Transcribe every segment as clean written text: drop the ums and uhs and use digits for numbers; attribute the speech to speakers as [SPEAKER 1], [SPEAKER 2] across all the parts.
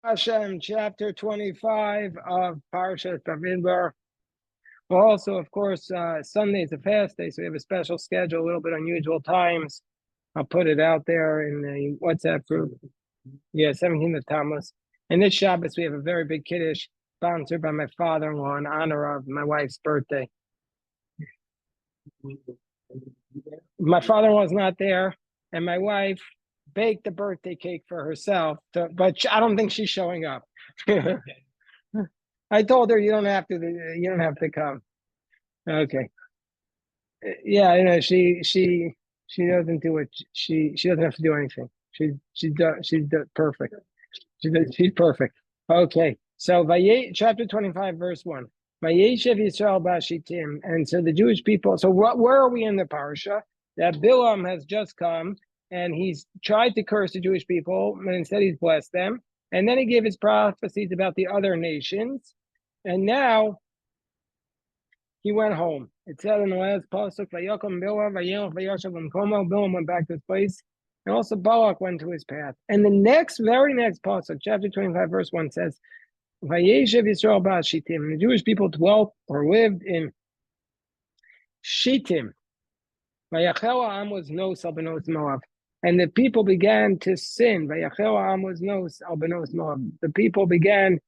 [SPEAKER 1] Hashem, chapter 25 of Parashat Bamidbar. Well, also, of course, Sunday is a fast day, so we have a special schedule, a little bit unusual times. I'll put it out there in the WhatsApp group. Yeah, 17th of Tammuz. And this Shabbos, we have a very big Kiddush sponsored by my father-in-law in honor of my wife's birthday. My father-in-law is not there, and my wife baked the birthday cake for herself, but I don't think she's showing up. I told her you don't have to come. Okay. Yeah, she doesn't do it. She doesn't have to do anything. She's perfect. She's perfect. Okay. So chapter 25, verse 1. Vayeshev Yisrael Bashitim. And so the Jewish people, so where are we in the parsha? That Bilam has just come and he's tried to curse the Jewish people, but instead he's blessed them. And then he gave his prophecies about the other nations. And now he went home. It said in the last pasuk, "Vayokom Bilam, Vayelach Vayoshev L'mkomo." Bilam went back to his place, and also Balak went to his path. And the very next pasuk, chapter 25, verse 1 says, "Vayeshev Yisrael ba'al Shittim." The Jewish people dwelt or lived in Shittim. Vayachel ha'am was nos al benos Moab, and the people began to sin. Vayachel ha'am was nos al benos Moab. The people began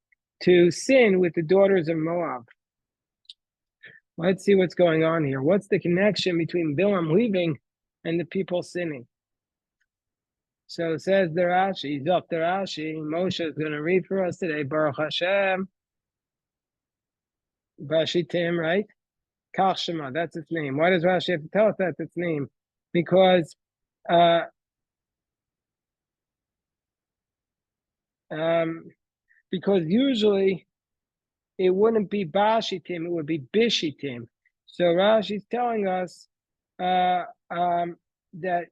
[SPEAKER 1] to sin with the daughters of Moab. Let's see what's going on here. What's the connection between Bilam leaving and the people sinning? So it says the Rashi, Dr. Rashi, Moshe is going to read for us today, Baruch Hashem, Bashitim, right? Kach Shema, that's its name. Why does Rashi have to tell us that's its name? Because usually it wouldn't be Bashitim, it would be Bishitim. So Rashi's telling us that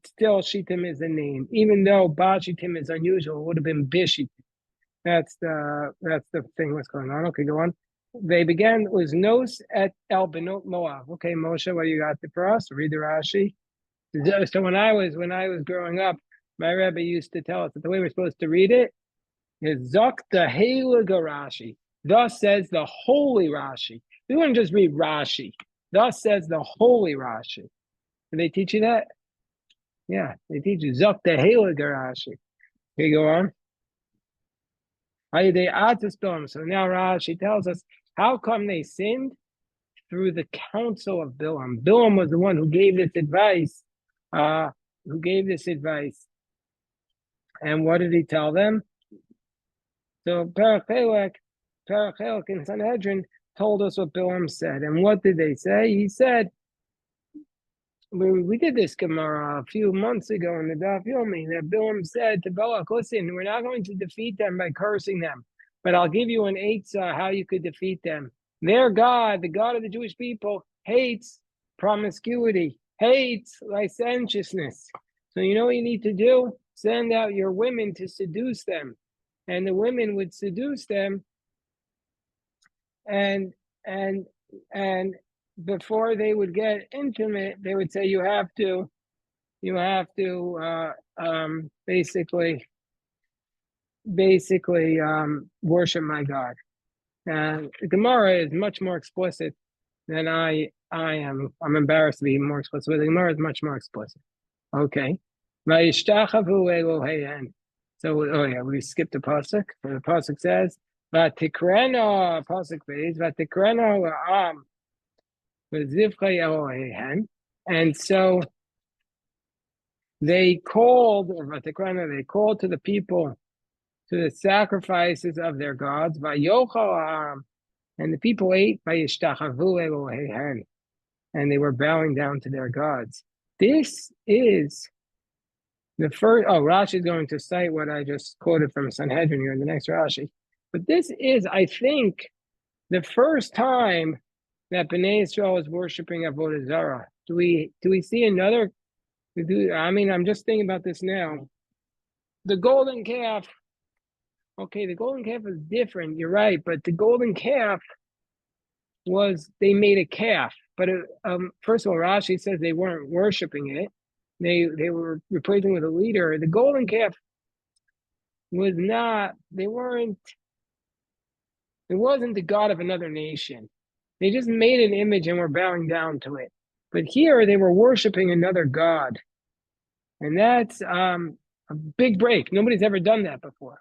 [SPEAKER 1] still Shittim is a name, even though Bashitim is unusual. It would have been Bishitim. That's the thing. What's going on? Okay, go on. They began was Nos et El Benot Moab. Okay, Moshe, what do you got for us? Read the Rashi. So when I was growing up, my Rebbe used to tell us that the way we're supposed to read it is Zok the Heilige Rashi. Thus says the holy Rashi. We wouldn't just read Rashi. Thus says the holy Rashi. Do they teach you that? Yeah, they teach you Zok the Heilige Rashi. Okay, go on. So now Rashi tells us how come they sinned? Through the counsel of Bilam. Bilam was the one who gave this advice. And what did he tell them? So Parachelek in Sanhedrin told us what Bilam said. And what did they say? He said, we did this Gemara a few months ago in the Daf Yomi, that Bilam said to Balak, listen, we're not going to defeat them by cursing them, but I'll give you an eitzah how you could defeat them. Their God, the God of the Jewish people, hates promiscuity, hates licentiousness. So you know what you need to do? Send out your women to seduce them. And the women would seduce them, and before they would get intimate, they would say, you have to basically worship my God. And the Gemara is much more explicit than I am. I'm embarrassed to be more explicit, but the Gemara is much more explicit. Okay. So, we skipped the pasuk. The pasuk says, "Vatikrena," pasuk says, "Vatikrena la'am v'zivchei Eloheihen," and so they called to the people to the sacrifices of their gods. Vayochal, and the people ate. Vayishtachavu Eloheihen, and they were bowing down to their gods. This is the first. Rashi is going to cite what I just quoted from Sanhedrin here in the next Rashi. But this is, I think, the first time that Bnei Israel is worshiping Avodah Zarah. Do we see another? I'm just thinking about this now. The golden calf. Okay, the golden calf is different. You're right, but the golden calf they made a calf. But first of all, Rashi says they weren't worshiping it. They were replacing with a leader. The golden calf was not, it wasn't the God of another nation. They just made an image and were bowing down to it. But here they were worshiping another God. And that's a big break. Nobody's ever done that before.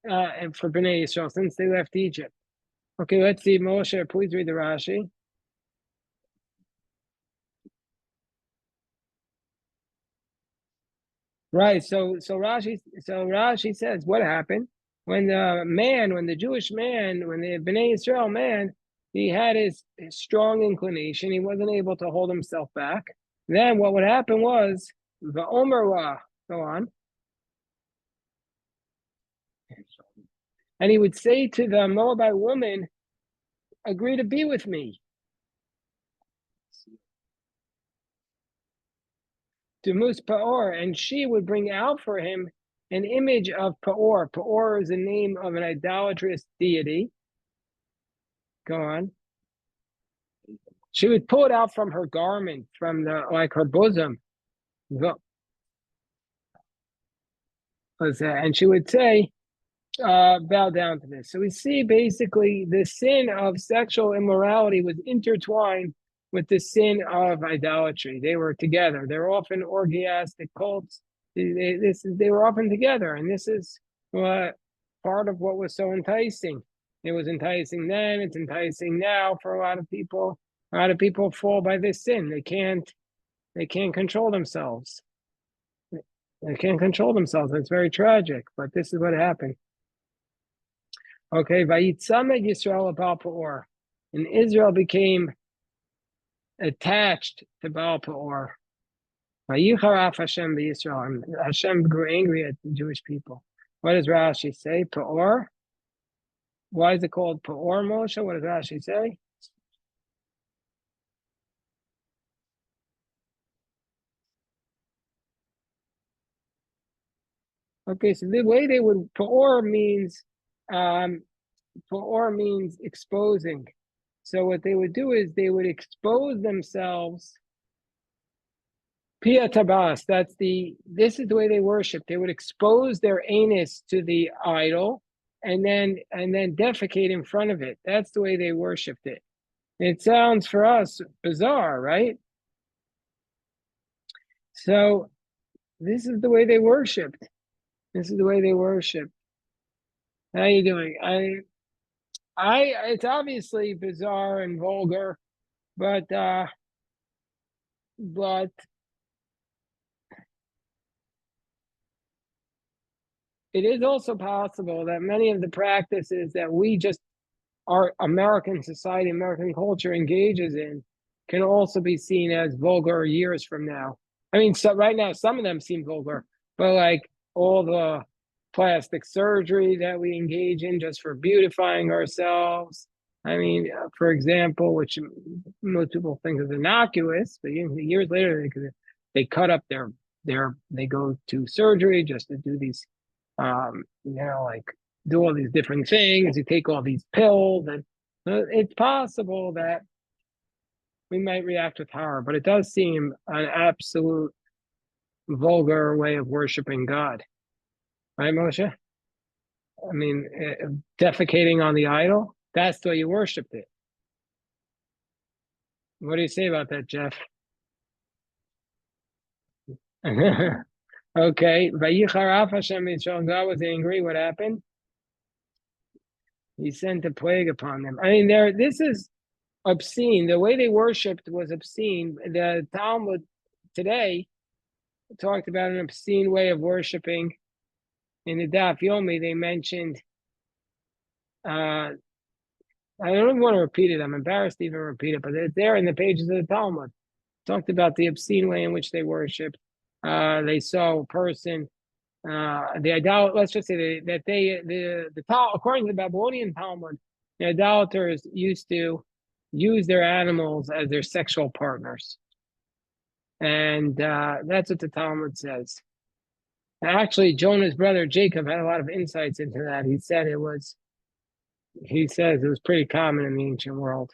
[SPEAKER 1] And for Bnei Yisrael since they left Egypt. Okay, let's see. Moshe, please read the Rashi. Right. So Rashi says what happened when the Jewish man, when the Bnei Israel man, he had his strong inclination. He wasn't able to hold himself back. Then what would happen was the Omer, go on, and he would say to the Moabite woman, "Agree to be with me." To Mus Paor, and she would bring out for him an image of Paor. Paor is the name of an idolatrous deity. Go on. She would pull it out from her garment, from the like her bosom. And she would say, bow down to this. So we see basically the sin of sexual immorality was intertwined with the sin of idolatry. They were together. They're often orgiastic cults. They were often together, and this is what part of what was so enticing. It was enticing then. It's enticing now for a lot of people. A lot of people fall by this sin. They can't control themselves. They can't control themselves. It's very tragic, but this is what happened. Okay, Vayitzamed Yisrael Baal Peor, and Israel became attached to Baal Peor. Vayicharaf Hashem b'Yisrael, and Hashem grew angry at the Jewish people. What does Rashi say? Peor. Why is it called Peor, Moshe? What does Rashi say? Okay, so the way they would um, Peor means exposing. So what they would do is they would expose themselves. Pia tabas. This is the way they worship. They would expose their anus to the idol and then defecate in front of it. That's the way they worshipped it. It sounds for us bizarre, right? So this is the way they worshipped. This is the way they worship. How you doing? It's obviously bizarre and vulgar, but it is also possible that many of the practices that our American society, American culture engages in can also be seen as vulgar years from now. I mean, so right now, some of them seem vulgar, but like all the plastic surgery that we engage in just for beautifying ourselves. I mean, for example, which most people think is innocuous, but years later, they cut up they go to surgery just to do these, like do all these different things. You take all these pills, and it's possible that we might react with horror, but it does seem an absolute vulgar way of worshiping God. Right, Moshe? I mean, defecating on the idol, that's the way you worshipped it. What do you say about that, Jeff? Okay. Vayicharaf Hashem Yisrael. God was angry. What happened? He sent a plague upon them. I mean, this is obscene. The way they worshipped was obscene. The Talmud today talked about an obscene way of worshiping. In the Daf Yomi, they mentioned, I don't even want to repeat it. I'm embarrassed to even repeat it, but it's there in the pages of the Talmud. Talked about the obscene way in which they worshipped. They saw a person, the idol. Let's just say according to the Babylonian Talmud, the idolaters used to use their animals as their sexual partners, and that's what the Talmud says. And actually, Jonah's brother Jacob had a lot of insights into that. He says it was pretty common in the ancient world.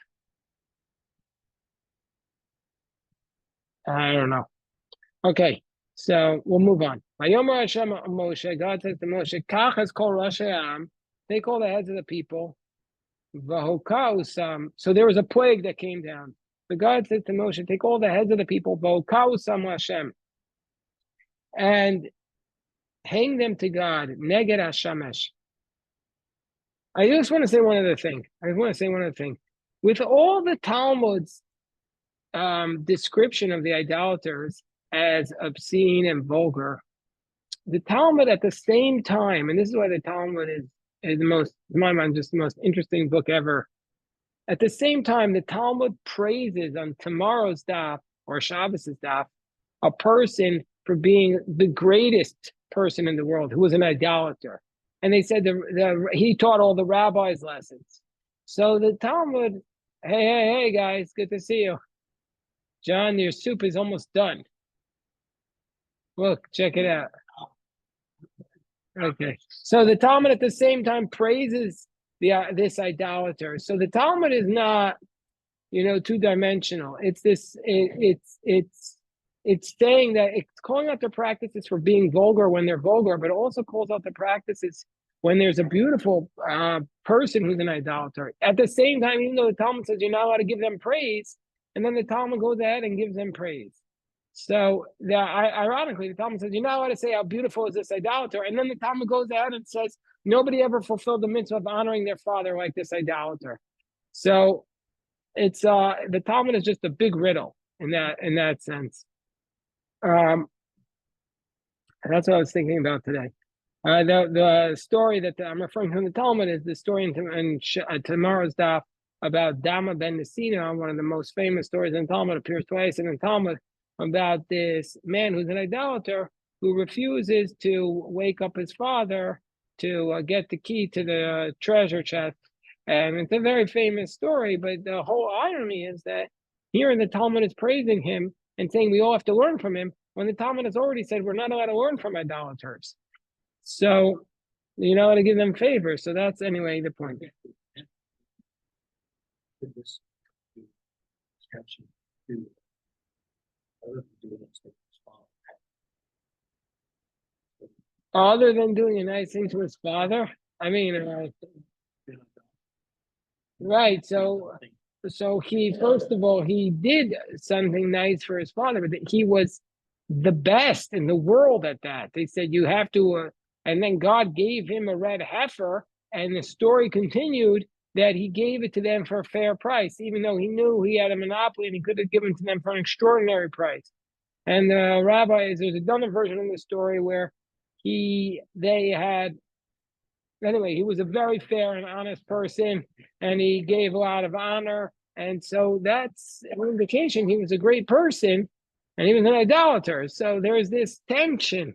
[SPEAKER 1] I don't know. Okay, so we'll move on. Vayomer Hashem Moshe, God says to Moshe, Kach has called Rashi Am, take all the heads of the people, Vahokau. So there was a plague that came down. So God said to Moshe, take all the heads of the people, Vahokau Hashem, and hang them to God, Neged Hashemesh. I just want to say one other thing. With all the Talmud's description of the idolaters as obscene and vulgar, the Talmud at the same time, and this is why the Talmud is the most, in my mind, just the most interesting book ever. At the same time, the Talmud praises on tomorrow's daf or Shabbos' daf a person for being the greatest person in the world who was an idolater. And they said he taught all the rabbis lessons. So the Talmud, hey, guys, good to see you. John, your soup is almost done. Look, check it out. Okay. So the Talmud at the same time praises this idolater. So the Talmud is not, two-dimensional. It's saying that it's calling out the practices for being vulgar when they're vulgar, but also calls out the practices when there's a beautiful person who's an idolater. At the same time, even though the Talmud says you're not allowed to give them praise, and then the Talmud goes ahead and gives them praise. So ironically, the Talmud says you're not allowed to say how beautiful is this idolater, and then the Talmud goes ahead and says nobody ever fulfilled the mitzvah of honoring their father like this idolater. So it's the Talmud is just a big riddle in that sense. And that's what I was thinking about today. The story that I'm referring to in the Talmud is the story in tomorrow's daf about Dama ben Nesina, one of the most famous stories in the Talmud, appears twice in the Talmud, about this man who's an idolater who refuses to wake up his father to get the key to the treasure chest. And it's a very famous story, but the whole irony is that here in the Talmud is praising him and saying we all have to learn from him, when the Talmud has already said we're not allowed to learn from idolaters. So, to give them favors. So that's, anyway, the point. Other than doing a nice thing to his father, I mean, right. So he, first of all, he did something nice for his father, but he was the best in the world at that. They said you have to, and then God gave him a red heifer, and the story continued that he gave it to them for a fair price, even though he knew he had a monopoly and he could have given it to them for an extraordinary price. And the rabbis, there's another version of the story where he was a very fair and honest person, and he gave a lot of honor. And so that's an indication he was a great person, and he was an idolater. So there's this tension.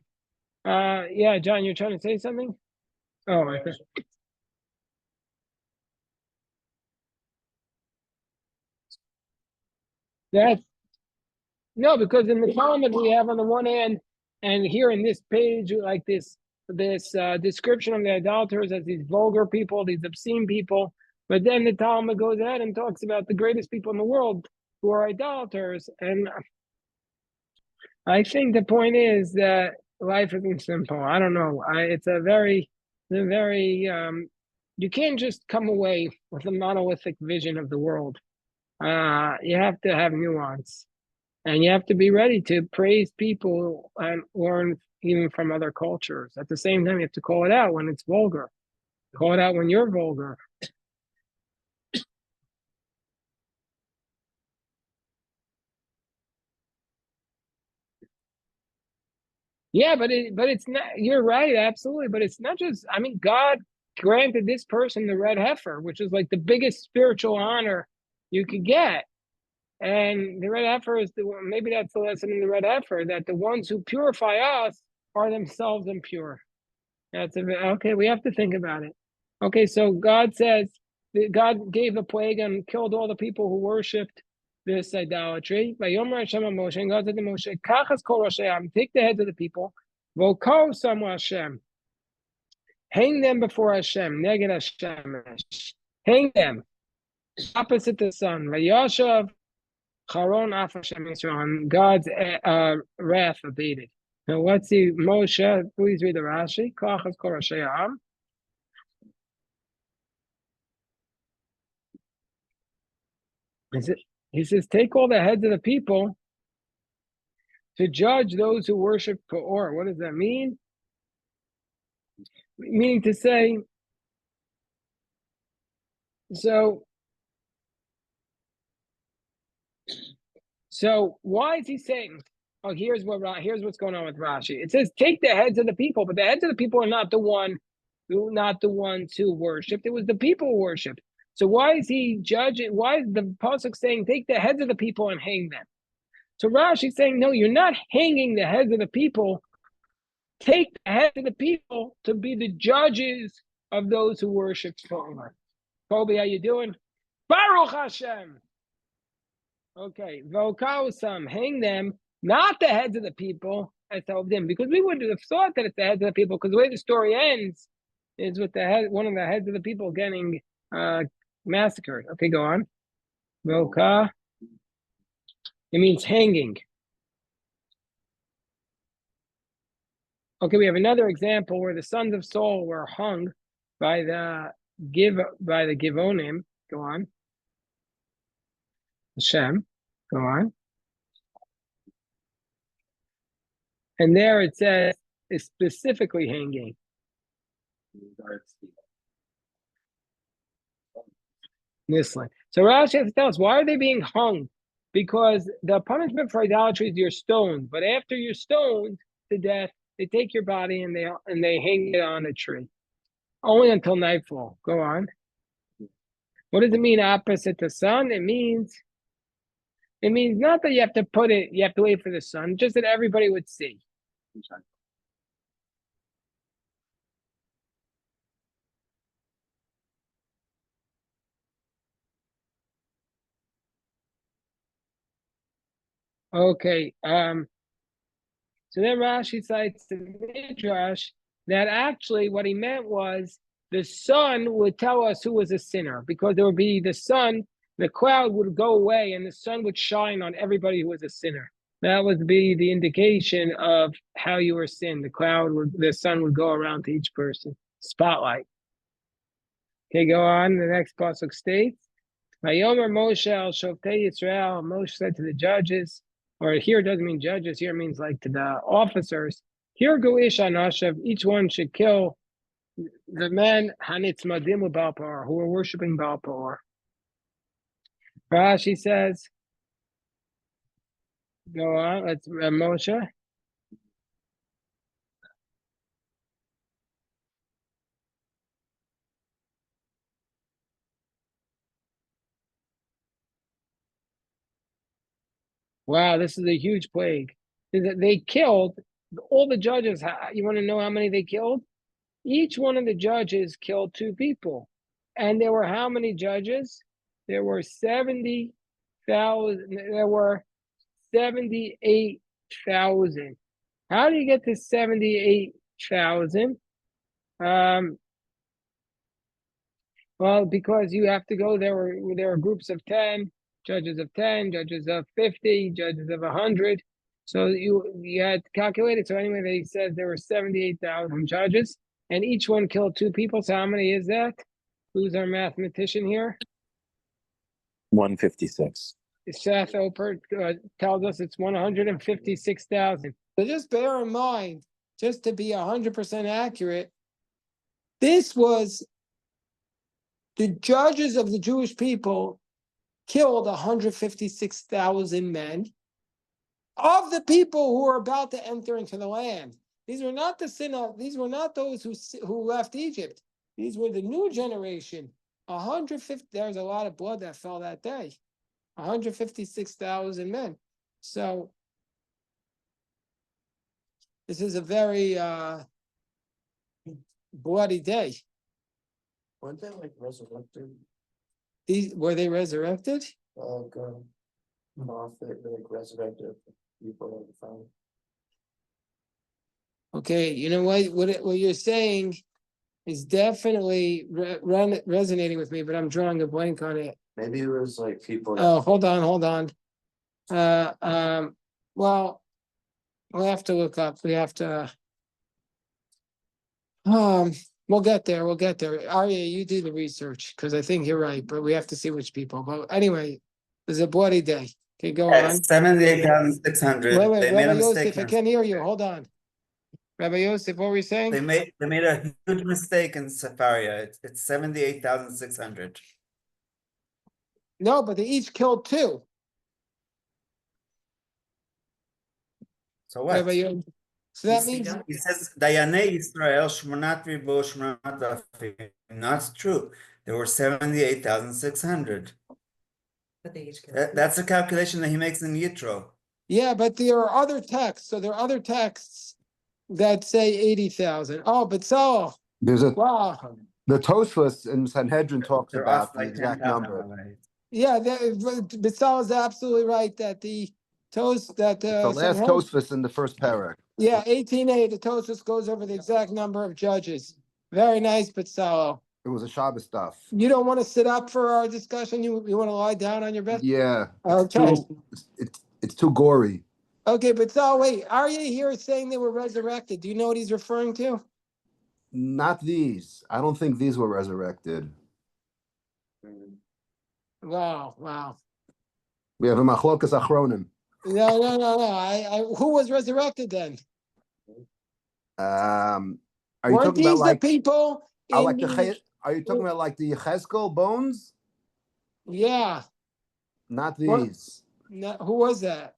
[SPEAKER 1] Yeah, John, you're trying to say something? Oh, okay. No, because in the Talmud we have on the one hand, and here in this page, like this description of the idolaters as these vulgar people, these obscene people. But then the Talmud goes ahead and talks about the greatest people in the world who are idolaters. And I think the point is that life isn't simple. I don't know. It's a very, you can't just come away with a monolithic vision of the world. You have to have nuance. And you have to be ready to praise people and learn even from other cultures. At the same time, you have to call it out when it's vulgar. Call it out when you're vulgar. Yeah, but it's not. You're right, absolutely. But it's not just. I mean, God granted this person the red heifer, which is like the biggest spiritual honor you could get. And the red heifer is maybe that's the lesson in the red heifer, that the ones who purify us are themselves impure. Okay. We have to think about it. Okay, so God says that God gave a plague and killed all the people who worshipped this idolatry. Vayomer Hashem Moshe, and God said to Moshe, Kachas kol Rashayam, take the heads of the people, Vokov Samu Hashem, hang them before Hashem, Neged Hashem, hang them opposite the sun. Vayashav Charon Af Hashem Yisrael, and God's wrath abated. Now let's see, Moshe, please read the Rashi. Koachas kol Rashi Ha'am. He says, take all the heads of the people to judge those who worship Peor. What does that mean? Meaning to say, so why is he saying? Oh, here's what's going on with Rashi. It says, take the heads of the people, but the heads of the people are not the ones who worshipped. It was the people who worshipped. So why is he judging? Why is the pasuk saying, take the heads of the people and hang them? So Rashi's saying, no, you're not hanging the heads of the people. Take the heads of the people to be the judges of those who worship Torah. Kobe, how you doing? Baruch Hashem. Okay, Vokausam, hang them, not the heads of the people, as them, because we would have thought that it's the heads of the people, because the way the story ends is with one of the heads of the people getting massacred. Okay, go on. Voka. It means hanging. Okay, we have another example where the sons of Saul were hung by the Givonim. Go on. Hashem. Go on. And there it says is specifically hanging. Nislan. So Rashi has to tell us, why are they being hung? Because the punishment for idolatry is you're stoned. But after you're stoned to death, they take your body and they hang it on a tree. Only until nightfall. Go on. What does it mean opposite the sun? It means not that you have to wait for the sun, just that everybody would see. Okay. So then Rashi cites the Midrash that actually what he meant was the sun would tell us who was a sinner, because there would be the sun, the cloud would go away and the sun would shine on everybody who was a sinner. That would be the indication of how you were sinned. The sun would go around to each person. Spotlight. Okay, go on. The next pasuk states, Vayomer Moshe al Shoftei Yisrael. Moshe said to the judges, or here it doesn't mean judges, here it means like to the officers. Here go ish anashav, each one should kill the men hanitzmadim Baal Peor, who are worshiping Baal Peor. Rashi says, go on, let's Moshe. Wow, this is a huge plague. They killed all the judges. You want to know how many they killed? Each one of the judges killed 2 people. And there were how many judges? There were 70,000. There were 78,000. How do you get to 78,000? Well, because you have to go, there were groups of 10, judges of 10, judges of 50, judges of 100. So you had to calculate it. So anyway, they said there were 78,000 judges, and each one killed 2 people. So how many is that? Who's our mathematician here?
[SPEAKER 2] 156.
[SPEAKER 1] Seth Oper tells us it's 156,000. So just bear in mind, just to be 100% accurate, this was the judges of the Jewish people killed 156,000 men of the people who were about to enter into the land. These were not these were not those who left Egypt. These were the new generation. 150. There's a lot of blood that fell that day. 156,000 men. So this is a very bloody day.
[SPEAKER 2] Weren't they like resurrected?
[SPEAKER 1] Were they resurrected?
[SPEAKER 2] Prophet, like resurrected people of the family.
[SPEAKER 1] Okay, you know what you're saying is definitely resonating with me, but I'm drawing a blank on it.
[SPEAKER 2] Maybe it was like people.
[SPEAKER 1] Oh, hold on. Well, We'll have to look up. We have to. We'll get there. We'll get there. Arya, you do the research because I think you're right, but we have to see which people. But anyway, it's a bloody day. Okay, go on.
[SPEAKER 3] 78,600.
[SPEAKER 1] Wait,
[SPEAKER 3] They made
[SPEAKER 1] Rabbi
[SPEAKER 3] a mistake.
[SPEAKER 1] Yosef, I can't hear you. Hold on. Rabbi Yosef, what were you saying?
[SPEAKER 3] They made a huge mistake in Safaria. It's 78,600.
[SPEAKER 1] No, but they each killed two.
[SPEAKER 3] So what?
[SPEAKER 1] Rabbi Yosef. So that means
[SPEAKER 3] He says Dayanei Israel Shmonat Ribo Shmonat Alafim. Not true. There were 78,600. That's a calculation that he makes in Yitro.
[SPEAKER 1] yeah, but there are other texts. So there are other texts that say 80,000. Oh, but so
[SPEAKER 4] There's a
[SPEAKER 1] wow.
[SPEAKER 4] the Tosfos in Sanhedrin talks
[SPEAKER 3] They're
[SPEAKER 4] about
[SPEAKER 3] off
[SPEAKER 4] the
[SPEAKER 3] like
[SPEAKER 4] exact
[SPEAKER 3] 10,000.
[SPEAKER 4] number.
[SPEAKER 1] Yeah, Bitzal is absolutely right that the toast that
[SPEAKER 4] The last
[SPEAKER 1] Sanhedrin-
[SPEAKER 4] Tosfos in the first parak.
[SPEAKER 1] yeah, 18a, the Tosfos goes over the exact number of judges. Very nice, Bitzal.
[SPEAKER 4] It was a Shabbos stuff.
[SPEAKER 1] You don't want to sit up for our discussion. You want to lie down on your bed.
[SPEAKER 4] Yeah.
[SPEAKER 1] Okay.
[SPEAKER 4] It's too gory.
[SPEAKER 1] Okay, Bitzal, wait. Arya here is saying they were resurrected. Do you know what he's referring to?
[SPEAKER 4] Not these. I don't think these were resurrected.
[SPEAKER 1] Wow, wow.
[SPEAKER 4] We have a Machlokas Achronim.
[SPEAKER 1] No. Who was resurrected then?
[SPEAKER 4] Are you
[SPEAKER 1] Weren't
[SPEAKER 4] talking about
[SPEAKER 1] these
[SPEAKER 4] like
[SPEAKER 1] the people in
[SPEAKER 4] like
[SPEAKER 1] the,
[SPEAKER 4] are you talking about like the Yechezkel bones?
[SPEAKER 1] yeah.
[SPEAKER 4] Not
[SPEAKER 1] What?
[SPEAKER 4] these.
[SPEAKER 1] No, who was that?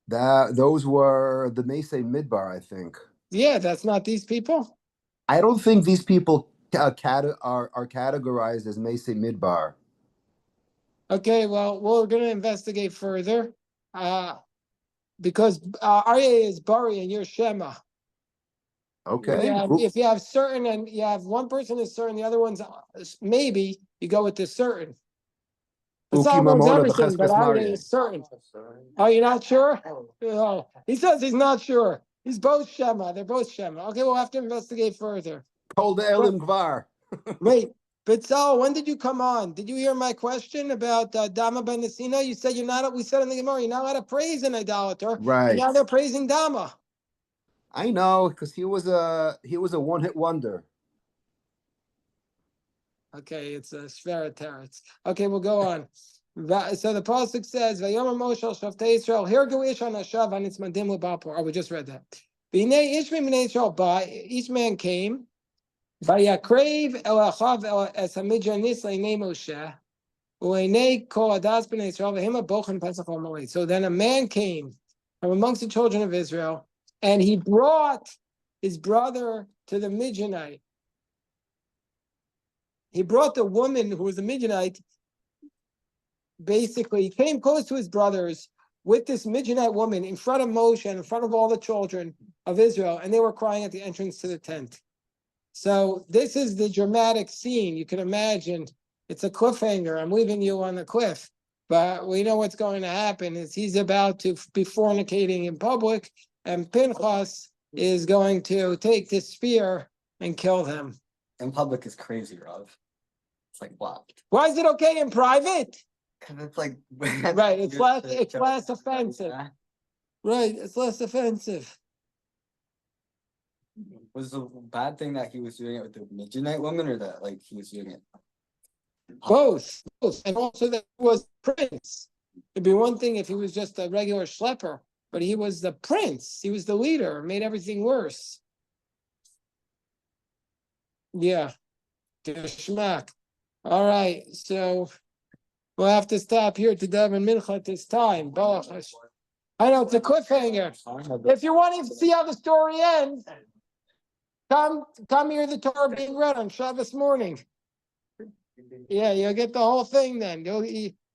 [SPEAKER 4] Those were the Mese Midbar, I think.
[SPEAKER 1] Yeah, that's not these people.
[SPEAKER 4] I don't think these people are categorized as Mese Midbar.
[SPEAKER 1] Okay, well, we're going to investigate further. Because Arya is Bari and you're Shema.
[SPEAKER 4] Okay.
[SPEAKER 1] If you have certain and you have one person is certain, the other one's maybe, you go with the certain. But
[SPEAKER 4] Uki
[SPEAKER 1] Saul knows
[SPEAKER 4] Mamona
[SPEAKER 1] everything, but
[SPEAKER 4] b'cheskes
[SPEAKER 1] Arya
[SPEAKER 4] Maryam.
[SPEAKER 1] is certain. Oh, you're not sure? Oh, he says he's not sure. He's both Shema. They're both Shema. Okay, we'll have to investigate further.
[SPEAKER 4] Kol de'elim gvar.
[SPEAKER 1] Wait, but Saul, when did you come on? Did you hear my question about Dama ben Nesina? You said you're not. We said in the Gemara, you're not allowed to praise an idolater.
[SPEAKER 4] Right.
[SPEAKER 1] And now they're praising Dama.
[SPEAKER 4] I know, because he was a one-hit wonder.
[SPEAKER 1] Okay, it's a Shvera Teretz. Okay, we'll go on. So the pasuk says, "Vayomer Moshe al Shavtei Yisrael Hirgu Ish on Hashav and it's Mandim Lebapor." Oh, we just read that. V'nei Ish Minei Yisrael Ba. Each man came. Vayakrev El Achav El Es Hamidjan Nislei Nei Moshe. U'enei Kol Adas B'nei Yisrael V'hima Bochen Pesach Omalei. So then a man came from amongst the children of Israel, and he brought his brother to the Midianite. He brought the woman who was a Midianite. Basically, he came close to his brothers with this Midianite woman in front of Moshe and in front of all the children of Israel, and they were crying at the entrance to the tent. So this is the dramatic scene. You can imagine it's a cliffhanger. I'm leaving you on the cliff, but we know what's going to happen is he's about to be fornicating in public, and Pinchas is going to take this spear and kill them.
[SPEAKER 5] In public is crazy, Rav. It's like blocked.
[SPEAKER 1] Why is it okay in private?
[SPEAKER 5] Because it's like
[SPEAKER 1] Right, it's less offensive. Right, it's less offensive.
[SPEAKER 5] Was the bad thing that he was doing it with the Midianite woman, or that like he was doing it?
[SPEAKER 1] Both, and also that he was prince. It'd be one thing if he was just a regular schlepper, but he was the prince. He was the leader. Made everything worse. Yeah, geschmack. All right, so we'll have to stop here to daven mincha at this time. I know it's a cliffhanger. If you want to see how the story ends, come hear the Torah being read on Shabbos morning. Yeah, you'll get the whole thing then.